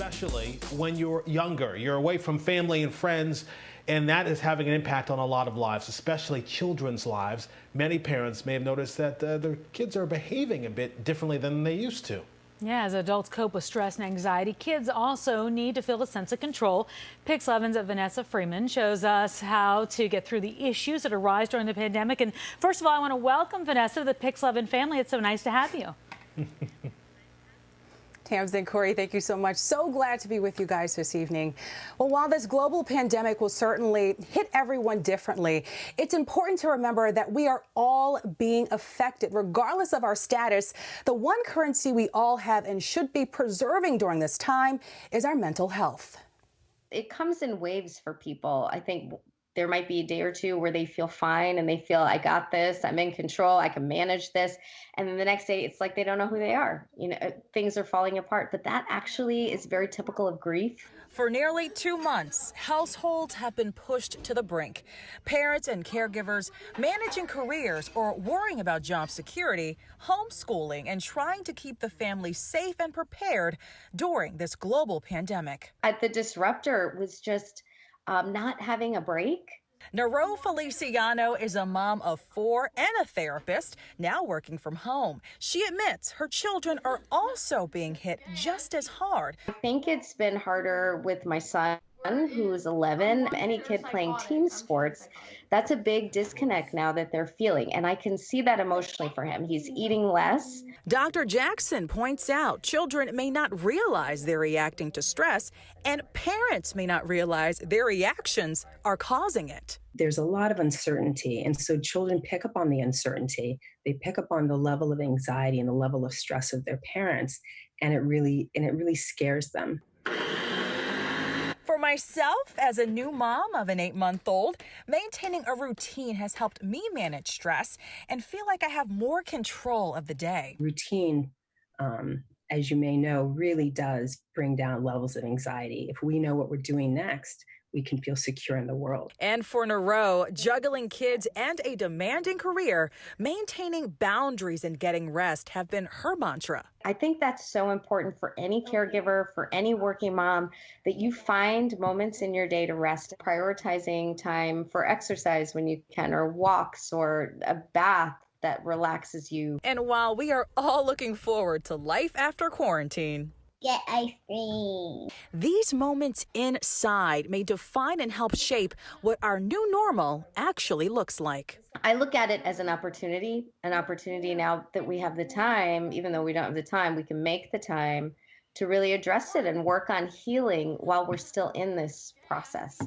especially when you're younger. You're away from family and friends, and that is having an impact on a lot of lives, especially children's lives. Many parents may have noticed that their kids are behaving a bit differently than they used to. Yeah, as adults cope with stress and anxiety, kids also need to feel a sense of control. Pix 11's Vanessa Freeman shows us how to get through the issues that arise during the pandemic. And first of all, I want to welcome Vanessa to the Pix 11 family. It's so nice to have you. Tamsin and Corey, thank you so much. So glad to be with you guys this evening. Well, while this global pandemic will certainly hit everyone differently, it's important to remember that we are all being affected, regardless of our status. The one currency we all have and should be preserving during this time is our mental health. It comes in waves for people. I think there might be a day or two where they feel fine and they feel, I got this, I'm in control, I can manage this. And then the next day, it's like they don't know who they are. You know, things are falling apart. But that actually is very typical of grief. For nearly 2 months, households have been pushed to the brink. Parents and caregivers managing careers or worrying about job security, homeschooling, and trying to keep the family safe and prepared during this global pandemic. The disruptor was just not having a break. Nero Feliciano is a mom of 4 and a therapist, now working from home. She admits her children are also being hit just as hard. I think it's been harder with my son, who's 11. Any kid playing team sports, that's a big disconnect now that they're feeling. And I can see that emotionally for him. He's eating less. Dr. Jackson points out children may not realize they're reacting to stress, and parents may not realize their reactions are causing it. There's a lot of uncertainty, and so children pick up on the uncertainty. They pick up on the level of anxiety and the level of stress of their parents, and it really scares them. For myself, as a new mom of an 8-month-old, maintaining a routine has helped me manage stress and feel like I have more control of the day. Routine, as you may know, really does bring down levels of anxiety. If we know what we're doing next, we can feel secure in the world. And for Nero, juggling kids and a demanding career, maintaining boundaries and getting rest have been her mantra. I think that's so important for any caregiver, for any working mom, that you find moments in your day to rest, prioritizing time for exercise when you can, or walks, or a bath that relaxes you. And while we are all looking forward to life after quarantine, get ice cream. these moments inside may define and help shape what our new normal actually looks like. I look at it as an opportunity now that we have the time. Even though we don't have the time, we can make the time to really address it and work on healing while we're still in this process.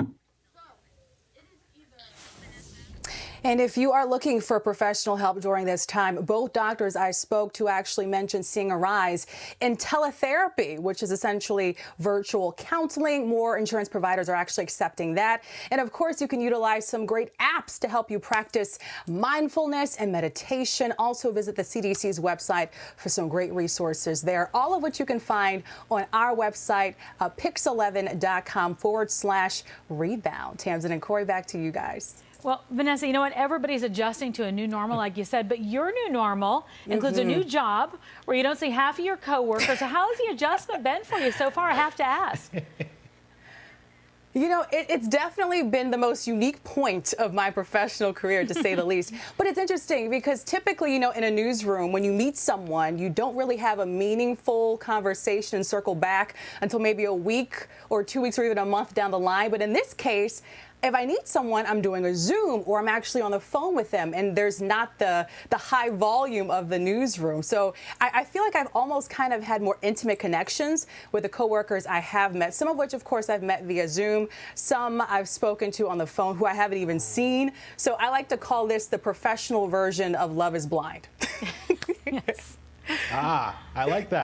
And if you are looking for professional help during this time, both doctors I spoke to actually mentioned seeing a rise in teletherapy, which is essentially virtual counseling. More insurance providers are actually accepting that. And of course, you can utilize some great apps to help you practice mindfulness and meditation. Also visit the CDC's website for some great resources there, all of which you can find on our website, pix11.com/rebound. Tamsin and Corey, back to you guys. Well, Vanessa, you know what? Everybody's adjusting to a new normal, like you said, but your new normal includes a new job where you don't see half of your coworkers. So how has the adjustment been for you so far? I have to ask. You know, it's definitely been the most unique point of my professional career, to say the least. But it's interesting because typically, you know, in a newsroom, when you meet someone, you don't really have a meaningful conversation and circle back until maybe a week or 2 weeks or even a month down the line. But in this case, if I need someone, I'm doing a Zoom or I'm actually on the phone with them, and there's not the high volume of the newsroom. So I feel like I've almost kind of had more intimate connections with the coworkers I have met, some of which, of course, I've met via Zoom. Some I've spoken to on the phone who I haven't even seen. So I like to call this the professional version of Love is Blind. Yes. I like that.